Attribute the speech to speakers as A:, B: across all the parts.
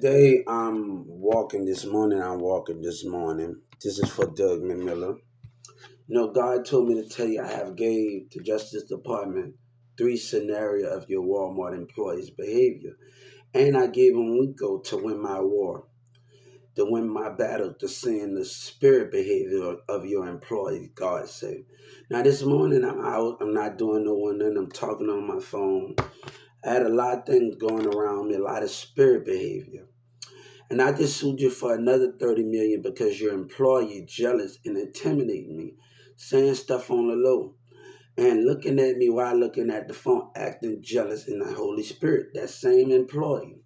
A: Today I'm walking this morning. This is for Doug McMillan. God told me to tell you I have gave the Justice Department three scenario of your Walmart employees' behavior. And I gave them Winco to win my war, to win my battle, to seeing the spirit behavior of your employees, God said. Now this morning I'm out, I'm not doing no one, and I'm talking on my phone. I had a lot of things going around me, a lot of spirit behavior. And I just sued you for another 30 million because your employee jealous and intimidating me, saying stuff on the low and looking at me while looking at the phone, acting jealous in the Holy Spirit. That same employee.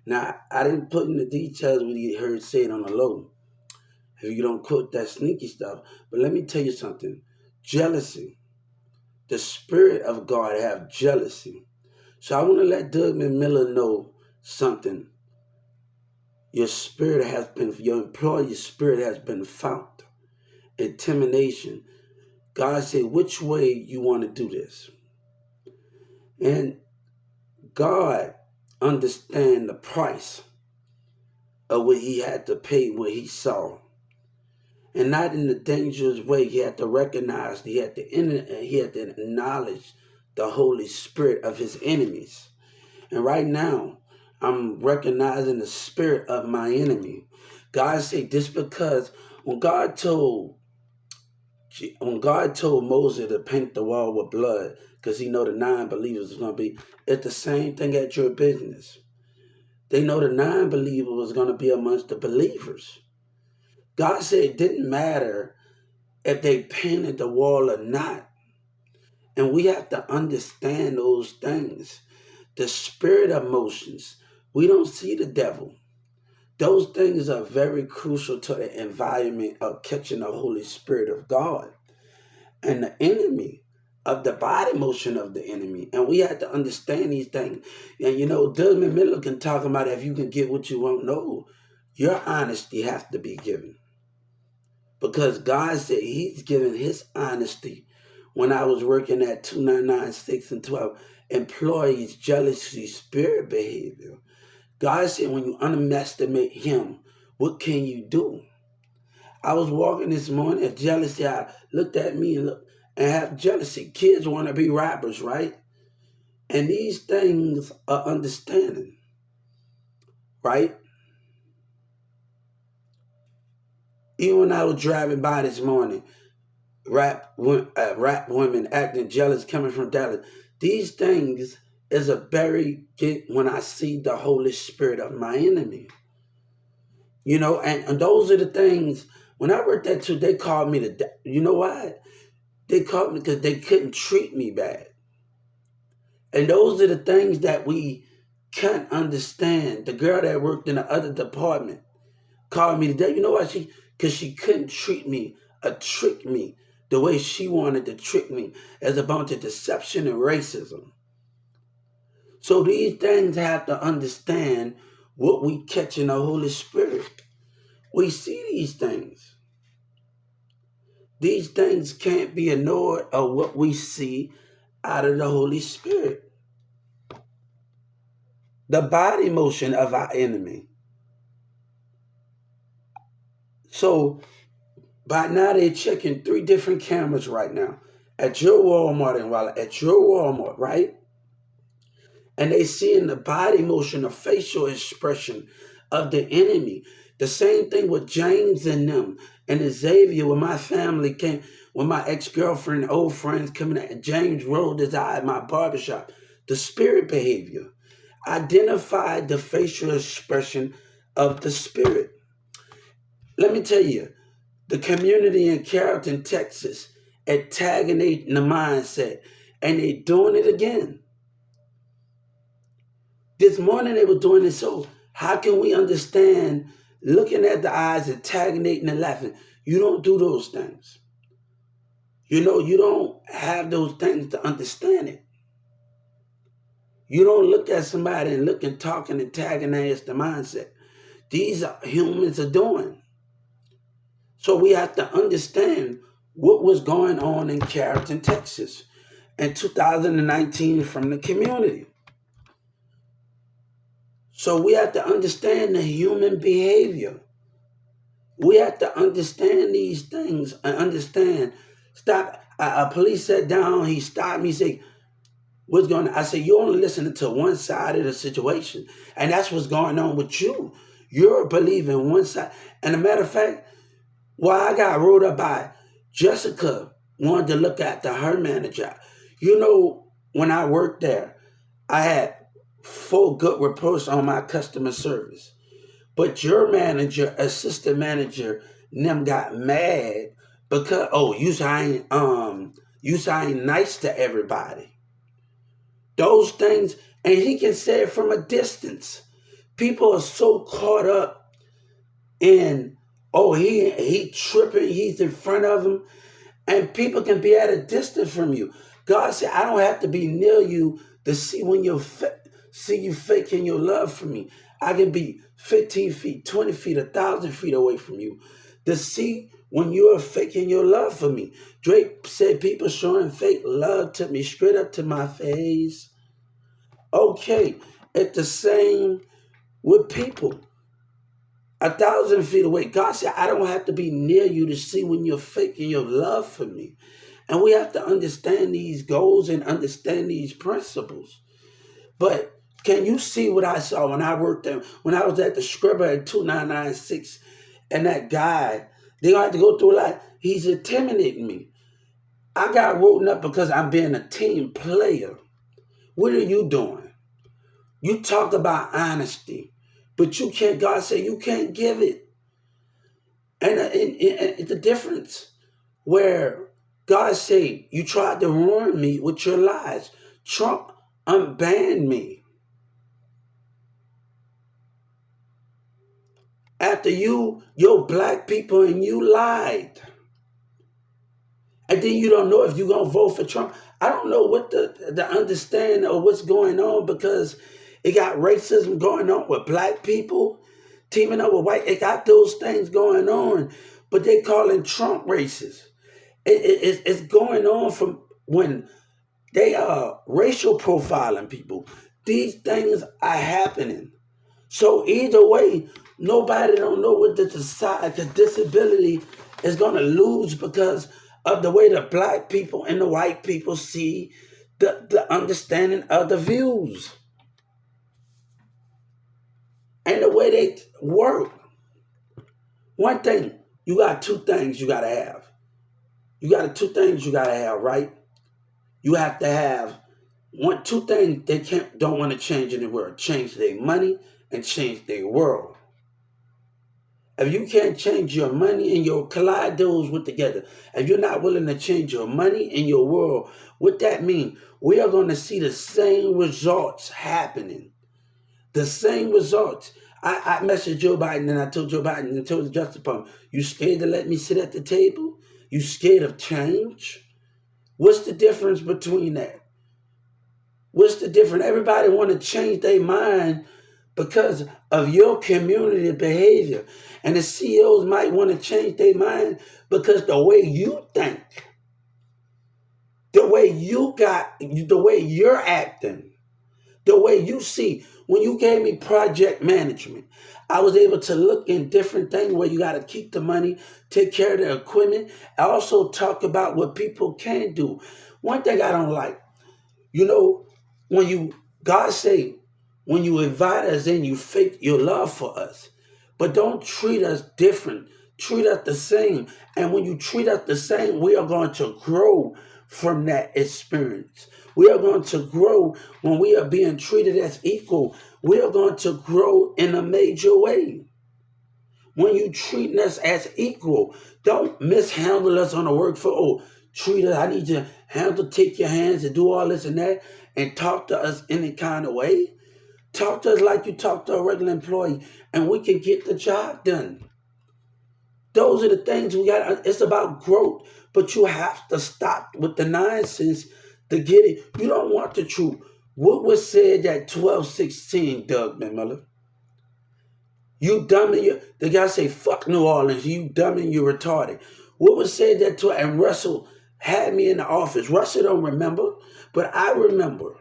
A: Now I didn't put in the details what he heard said on the low. If you don't quote that sneaky stuff, but let me tell you something. Jealousy, the spirit of God have jealousy. So I want to let Doug McMillan know something. Your employee's spirit has been found. Intimidation. God said, which way you want to do this? And God understand the price of what he had to pay, what he saw. And not in a dangerous way. He had to recognize, he had to acknowledge the Holy Spirit of his enemies. And right now, I'm recognizing the spirit of my enemy. God said this because when God told Moses to paint the wall with blood, because he know the non-believers was going to be, it's the same thing at your business. They know the non-believer was going to be amongst the believers. God said it didn't matter if they painted the wall or not. And we have to understand those things. The spirit of emotions. We don't see the devil. Those things are very crucial to the environment of catching the Holy Spirit of God. And the enemy of the body motion of the enemy. And we have to understand these things. And Doug McMillan can talk about if you can get what you want. No, your honesty has to be given. Because God said he's given his honesty. When I was working at 2996 and 12, employees, jealousy, spirit behavior. God said when you underestimate him, what can you do? I was walking this morning at jealousy. I looked at me and have jealousy. Kids want to be rappers, right? And these things are understanding, right? Even when I was driving by this morning, rap women acting jealous coming from Dallas. These things is a very when I see the Holy Spirit of my enemy. And those are the things. When I worked at two, they called me you know why? They called me because they couldn't treat me bad. And those are the things that we can't understand. The girl that worked in the other department called me today. You know why? Because she couldn't treat me or trick me the way she wanted to trick me, as a bunch of deception and racism. So these things have to understand what we catch in the Holy Spirit. We see these things. These things can't be ignored of what we see out of the Holy Spirit. The body motion of our enemy. So by now they're checking 3 different cameras right now at your Walmart right? And they seeing the body motion, the facial expression of the enemy. The same thing with James and them and Xavier when my family came, when my ex-girlfriend, old friends coming at James rolled his eye at my barbershop. The spirit behavior identified the facial expression of the spirit. Let me tell you, the community in Carrollton, Texas, antagonating the mindset, and they doing it again. This morning they were doing it. So how can we understand looking at the eyes, antagonating and laughing? You don't do those things. You don't have those things to understand it. You don't look at somebody and look and talk and antagonize the mindset. These are humans are doing. So we have to understand what was going on in Carrollton, Texas in 2019 from the community. So we have to understand the human behavior. We have to understand these things and understand. Stop. A police sat down. He stopped me. He said, "What's going on?" I said, "You're only listening to one side of the situation, and that's what's going on with you. You're believing one side." And a matter of fact, why I got wrote up by Jessica wanted to look after her manager. You know, when I worked there, I had full good reports on my customer service. But your manager, assistant manager, them got mad because you ain't nice to everybody. Those things, and he can say it from a distance. People are so caught up in, oh, he tripping, he's in front of him, and people can be at a distance from you. God said, I don't have to be near you to see when see you faking your love for me. I can be 15 feet, 20 feet, 1,000 feet away from you to see when you're faking your love for me. Drake said people showing fake love to me straight up to my face. Okay, it's the same with people. 1,000 feet away. God said, I don't have to be near you to see when you're faking your love for me. And we have to understand these goals and understand these principles. But can you see what I saw when I worked there, when I was at the Scribber at 2996, and that guy, they gonna have to go through a lot. He's intimidating me. I got written up because I'm being a team player. What are you doing? You talk about honesty, but you can't, God said you can't give it. And the difference where God said, you tried to ruin me with your lies. Trump unbanned me. After your black people and you lied. And then you don't know if you're going to vote for Trump. I don't know what the understanding of what's going on, because it got racism going on with black people teaming up with white. It got those things going on, but they calling Trump racist. It's going on from when they are racial profiling people. These things are happening. So either way, nobody don't know what to decide. The disability is going to lose because of the way the black people and the white people see the understanding of the views and the way they work. One thing, you got two things you got to have. You got two things you got to have, right? You have to have two things they don't want to change in the world: change their money and change their world. If you can't change your money and your collide those with together, if you're not willing to change your money and your world, what that means, we are going to see the same results happening. The same results. I messaged Joe Biden and I told Joe Biden and told the Justice Department, you scared to let me sit at the table? You scared of change? What's the difference between that? What's the difference? Everybody want to change their mind because of your community behavior. And the CEOs might want to change their mind because the way you think, the way you're acting, the way you see. When you gave me project management, I was able to look in different things where you got to keep the money, take care of the equipment. I also talk about what people can do. One thing I don't like, when God say, when you invite us in, you fake your love for us. But don't treat us different. Treat us the same. And when you treat us the same, we are going to grow from that experience. We are going to grow when we are being treated as equal. We are going to grow in a major way. When you treat us as equal, don't mishandle us on the work for, treat us, I need you to take your hands and do all this and that and talk to us any kind of way. Talk to us like you talk to a regular employee and we can get the job done. Those are the things we got. It's about growth, but you have to stop with the nonsense to get it. You don't want the truth. What was said at 12:16, Doug McMillan? You dumb and the guy say, fuck New Orleans, you dumb and you retarded. What was said that to, and Russell had me in the office. Russell don't remember, but I remember.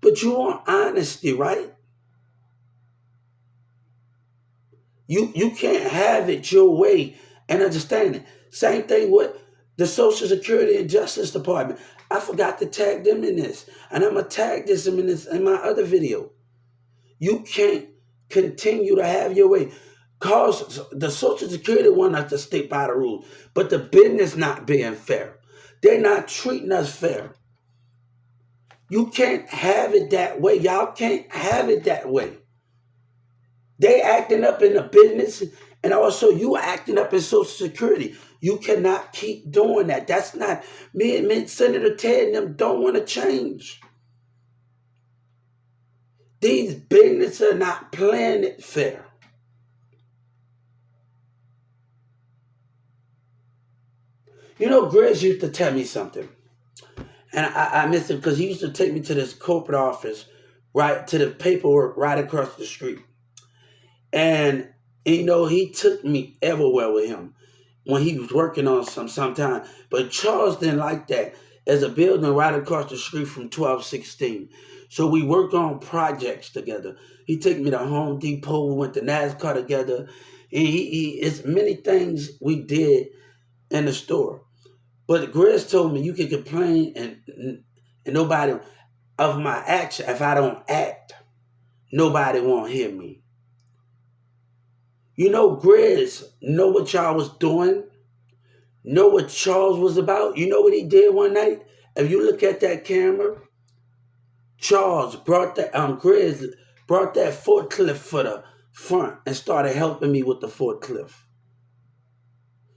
A: But you want honesty, right? You can't have it your way and understand it. Same thing with the Social Security and Justice Department. I forgot to tag them in this, and I'm gonna tag this in my other video. You can't continue to have your way. Cause the Social Security want us to stick by the rules, but the business not being fair. They're not treating us fair. You can't have it that way. Y'all can't have it that way. They acting up in the business, and also you acting up in Social Security. You cannot keep doing that. That's not me and Senator Ted and them don't want to change. These businesses are not playing it fair. You know, Grizz used to tell me something, and I missed it because he used to take me to this corporate office, right to the paperwork right across the street. And you know, he took me everywhere with him when he was working on sometime. But Charles didn't like that. There's a building right across the street from 1216. So we worked on projects together. He took me to Home Depot, we went to NASCAR together. And it's many things we did in the store. But Grizz told me you can complain and nobody of my action. If I don't act, nobody won't hear me. You know, Grizz know what y'all was doing, know what Charles was about. You know what he did one night? If you look at that camera, Charles brought that Grizz brought that forklift for the front and started helping me with the forklift.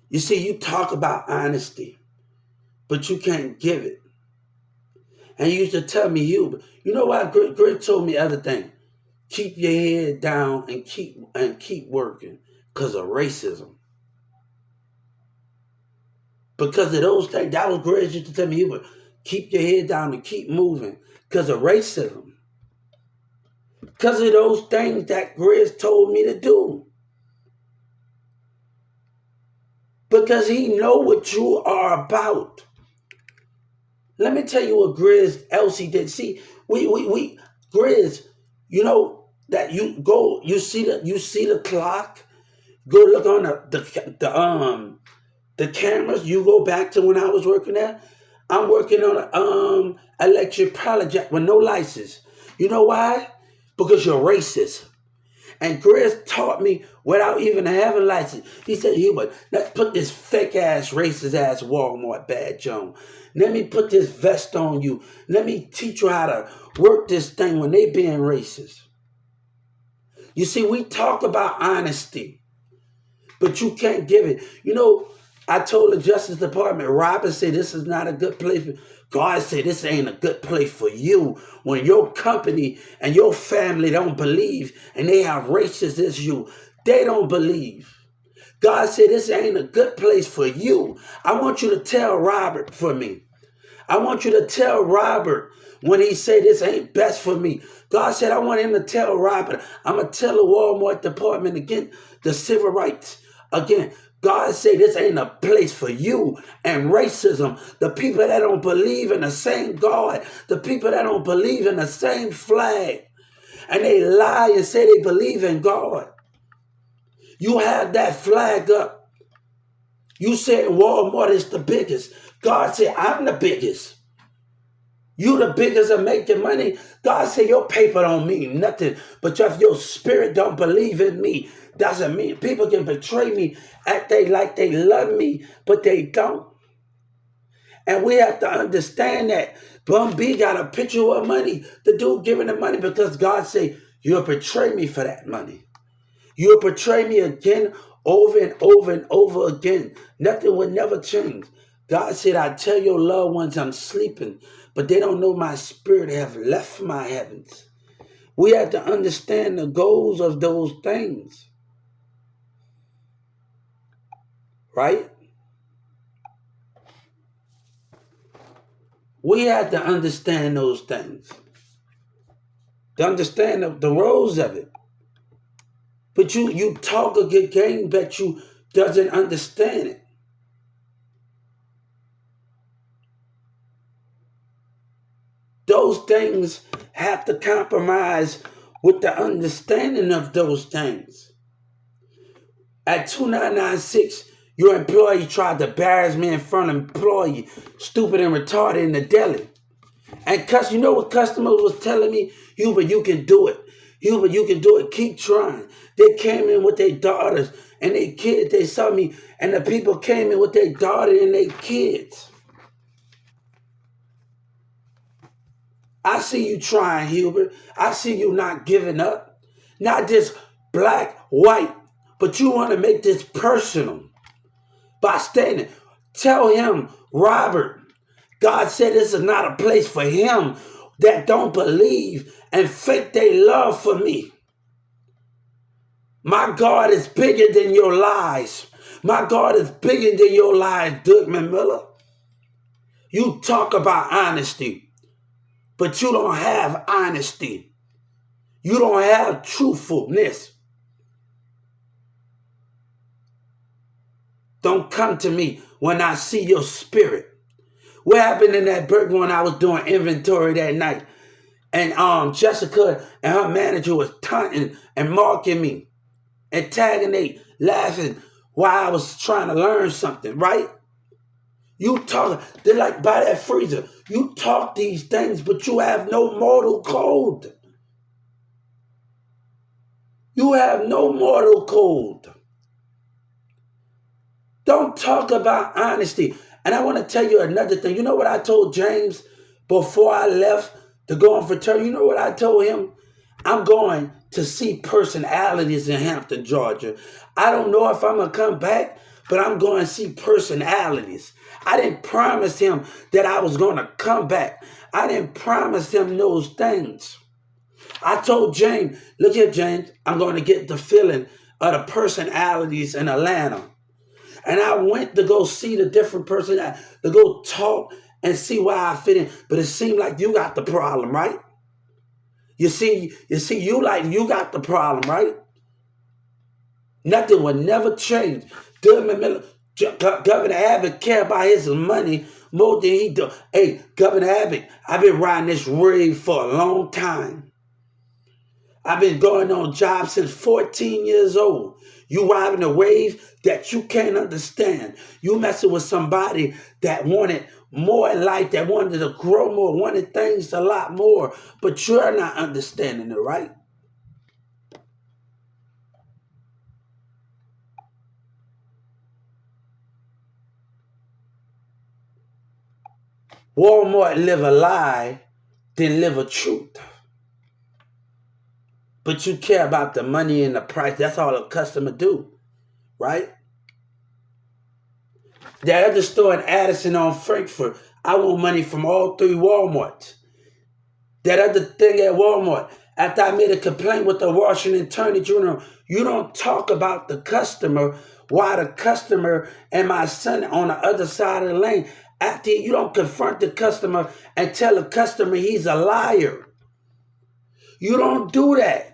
A: You see, you talk about honesty, but you can't give it. And you used to tell me, you know what? Grizz told me the other thing. Keep your head down and keep working because of racism. Because of those things, that was Grizz used to tell me, he would keep your head down and keep moving because of racism. Because of those things that Grizz told me to do. Because he know what you are about. Let me tell you what Grizz Elsie did. See, we Grizz, you know that you see the clock. Go look on the cameras. You go back to when I was working there. I'm working on a electric pallet jack with no license. You know why? Because you're racist. And Grizz taught me without even having a license. He said, Hubert, let's put this fake ass, racist ass Walmart badge on. Let me put this vest on you. Let me teach you how to work this thing when they being racist. You see, we talk about honesty, but you can't give it. You know, I told the Justice Department, Robert said this is not a good place. God said this ain't a good place for you when your company and your family don't believe and they have racist as you. They don't believe. God said this ain't a good place for you. I want you to tell Robert for me. I want you to tell Robert when he said this ain't best for me. God said I want him to tell Robert. I'm going to tell the Walmart department again, the civil rights again. God said this ain't a place for you and racism. The people that don't believe in the same God, the people that don't believe in the same flag, and they lie and say they believe in God. You have that flag up. You said Walmart is the biggest. God said, I'm the biggest. You the biggest of making money. God said your paper don't mean nothing. But if your spirit don't believe in me, doesn't mean people can betray me, act like they love me, but they don't. And we have to understand that. Bum B got a picture of money. The dude giving the money because God said, you'll betray me for that money. You'll betray me again, over and over and over again. Nothing will never change. God said, I tell your loved ones I'm sleeping, but they don't know my spirit have left my heavens. We have to understand the goals of those things. Right? We have to understand those things. To understand the roles of it. But you talk a good game, but you doesn't understand it. Those things have to compromise with the understanding of those things. At 2996, your employee tried to embarrass me in front of employee, stupid and retarded in the deli. And you know what customers was telling me? Hubert, you can do it. Hubert, you can do it. Keep trying. They came in with their daughters and their kids. They saw me, and the people came in with their daughter and their kids. I see you trying, Hubert. I see you not giving up. Not just black, white, but you want to make this personal by standing. Tell him, Robert, God said this is not a place for him that don't believe and fake their love for me. My God is bigger than your lies. My God is bigger than your lies, Dougman Miller. You talk about honesty, but you don't have honesty. You don't have truthfulness. Don't come to me when I see your spirit. What happened in that burger when I was doing inventory that night? And Jessica and her manager was taunting and marking me and tagging they laughing while I was trying to learn something, right? You talk, they're like by that freezer. You talk these things, but you have no mortal code. You have no mortal code. Don't talk about honesty. And I want to tell you another thing. You know what I told James before I left to go on fraternity? You know what I told him? I'm going to see personalities in Hampton, Georgia. I don't know if I'm going to come back, but I'm going to see personalities. I didn't promise him that I was going to come back. I didn't promise him those things. I told James, look here, James, I'm going to get the feeling of the personalities in Atlanta. And I went to go see the different person, to go talk and see where I fit in. But it seemed like you got the problem, right? You see, you got the problem, right? Nothing will never change. Governor Abbott care about his money more than he do. Hey, Governor Abbott, I've been riding this wave for a long time. I've been going on jobs since 14 years old. You riding a wave that you can't understand. You messing with somebody that wanted more in life, that wanted to grow more, wanted things a lot more, but you're not understanding it, right? Walmart live a lie, then live a truth. But you care about the money and the price. That's all a customer do, right? That other store in Addison on Frankfurt, I want money from all three Walmarts. That other thing at Walmart, after I made a complaint with the Washington Attorney General, you don't talk about the customer, why the customer and my son on the other side of the lane. After you don't confront the customer and tell the customer he's a liar. You don't do that.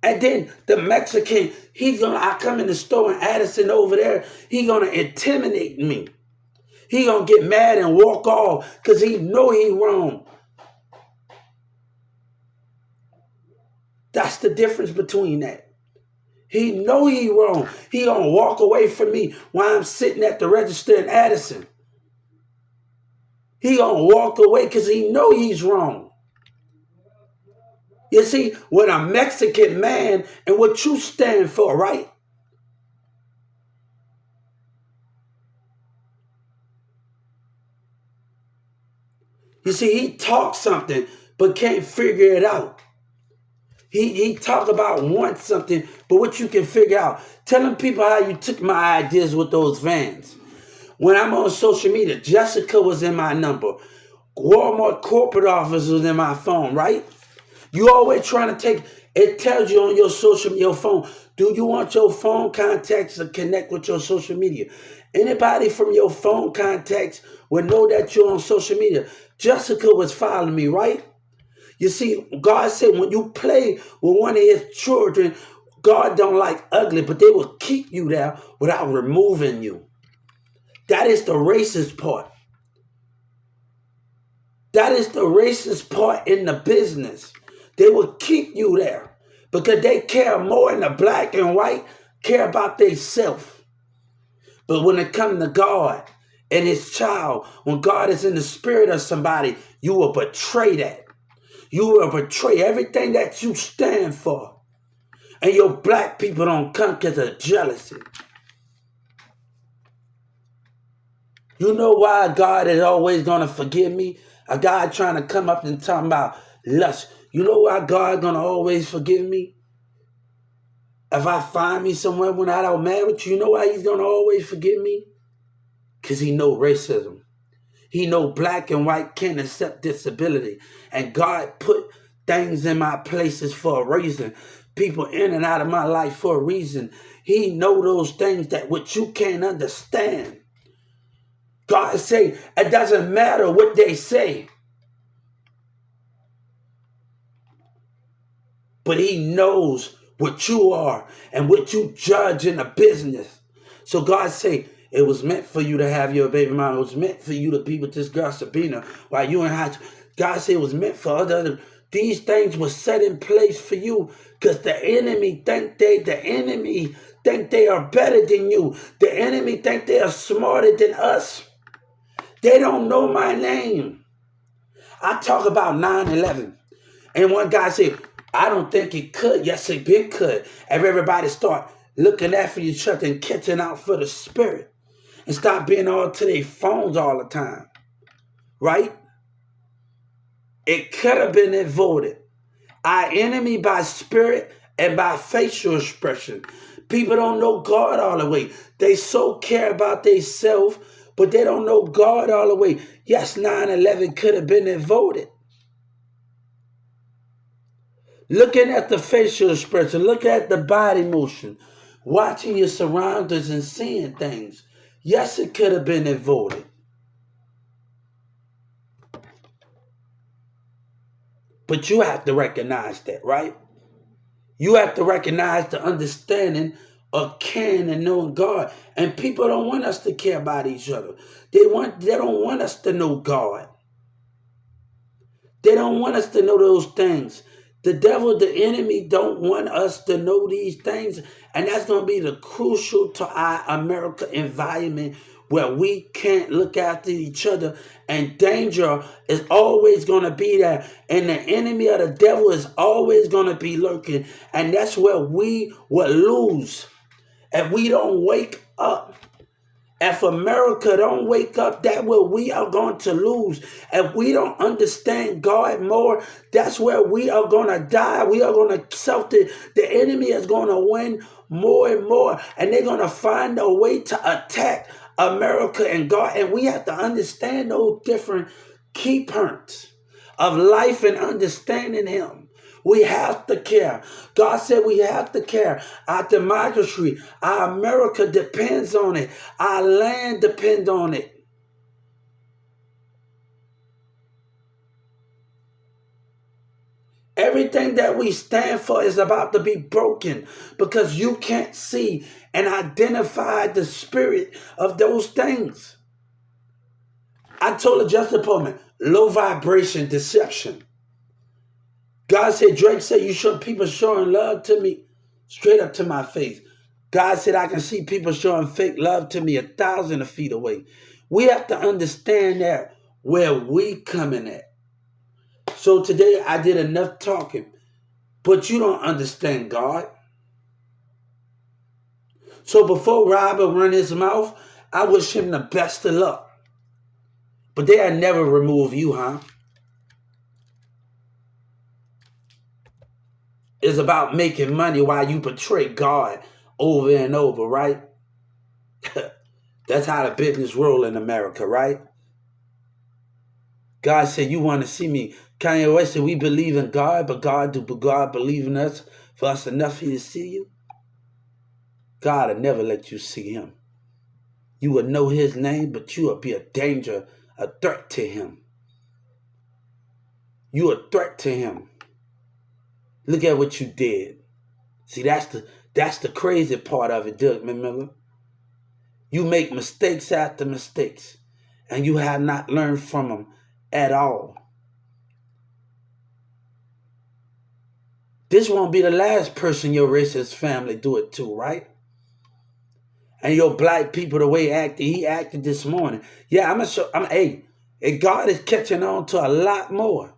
A: And then the Mexican, I come in the store in Addison over there, he's gonna intimidate me. He gonna get mad and walk off because he know he wrong. That's the difference between that. He know he wrong. He gonna walk away from me while I'm sitting at the register in Addison. He gonna walk away because he know he's wrong. You see, with a Mexican man and what you stand for, right? You see, he talks something but can't figure it out. He talk about want something, but what you can figure out. Telling people how you took my ideas with those vans. When I'm on social media, Jessica was in my number. Walmart corporate office was in my phone, right? You always trying to take, it tells you on your phone, do you want your phone contacts to connect with your social media? Anybody from your phone contacts will know that you're on social media. Jessica was following me, right? You see, God said when you play with one of his children, God don't like ugly, but they will keep you there without removing you. That is the racist part. That is the racist part in the business. They will keep you there because they care more in the black and white, care about themselves. But when it comes to God and his child, when God is in the spirit of somebody, you will betray that. You will betray everything that you stand for. And your black people don't come because of jealousy. You know why God is always going to forgive me? A guy trying to come up and talking about lust. You know why God going to always forgive me? If I find me somewhere when I don't marry with you know why he's going to always forgive me? Because he know racism. He know black and white can't accept disability. And God put things in my places for a reason. People in and out of my life for a reason. He know those things that which you can't understand. God say, it doesn't matter what they say. But he knows what you are and what you judge in a business. So God say, it was meant for you to have your baby mama. It was meant for you to be with this girl Sabina while you in high school. God said it was meant for other. These things were set in place for you because the enemy think they are better than you. The enemy think they are smarter than us. They don't know my name. I talk about 9/11. And one guy said, I don't think it could. Yes, it did could. If everybody start looking after each other and catching out for the spirit and stop being all to their phones all the time. Right? It could have been avoided. Our enemy by spirit and by facial expression. People don't know God all the way. They so care about themselves, but they don't know God all the way. Yes, 9/11 could have been avoided. Looking at the facial expression, looking at the body motion, watching your surroundings and seeing things. Yes, it could have been avoided. But you have to recognize that, right? You have to recognize the understanding of caring and knowing God. And people don't want us to care about each other. They don't want us to know God. They don't want us to know those things. The devil, the enemy, don't want us to know these things. And that's going to be the crucial to our America environment where we can't look after each other. And danger is always going to be there. And the enemy of the devil is always going to be lurking. And that's where we will lose if we don't wake up. If America don't wake up, that's where we are going to lose. If we don't understand God more, that's where we are going to die. We are going to suffer. The enemy is going to win more and more. And they're going to find a way to attack America and God. And we have to understand those different key points of life and understanding him. We have to care. God said we have to care. Our democracy, our America depends on it. Our land depends on it. Everything that we stand for is about to be broken because you can't see and identify the spirit of those things. I told the Justice Department, low vibration deception. God said, Drake said, people showing love to me straight up to my face. God said, I can see people showing fake love to me 1,000 feet away. We have to understand that where we coming at. So today I did enough talking, but you don't understand God. So before Robert run his mouth, I wish him the best of luck. But they'll never remove you, huh? It's about making money while you betray God over and over, right? That's how the business roll in America, right? God said, you want to see me. Kanye West said, we believe in God, but God believe in us for us enough for you to see you? God will never let you see him. You will know his name, but you will be a danger, a threat to him. You a threat to him. Look at what you did. See, that's the crazy part of it, Doug Miller. You make mistakes after mistakes, and you have not learned from them at all. This won't be the last person your racist family do it to, right? And your black people, the way he acted this morning. Yeah, hey, God is catching on to a lot more.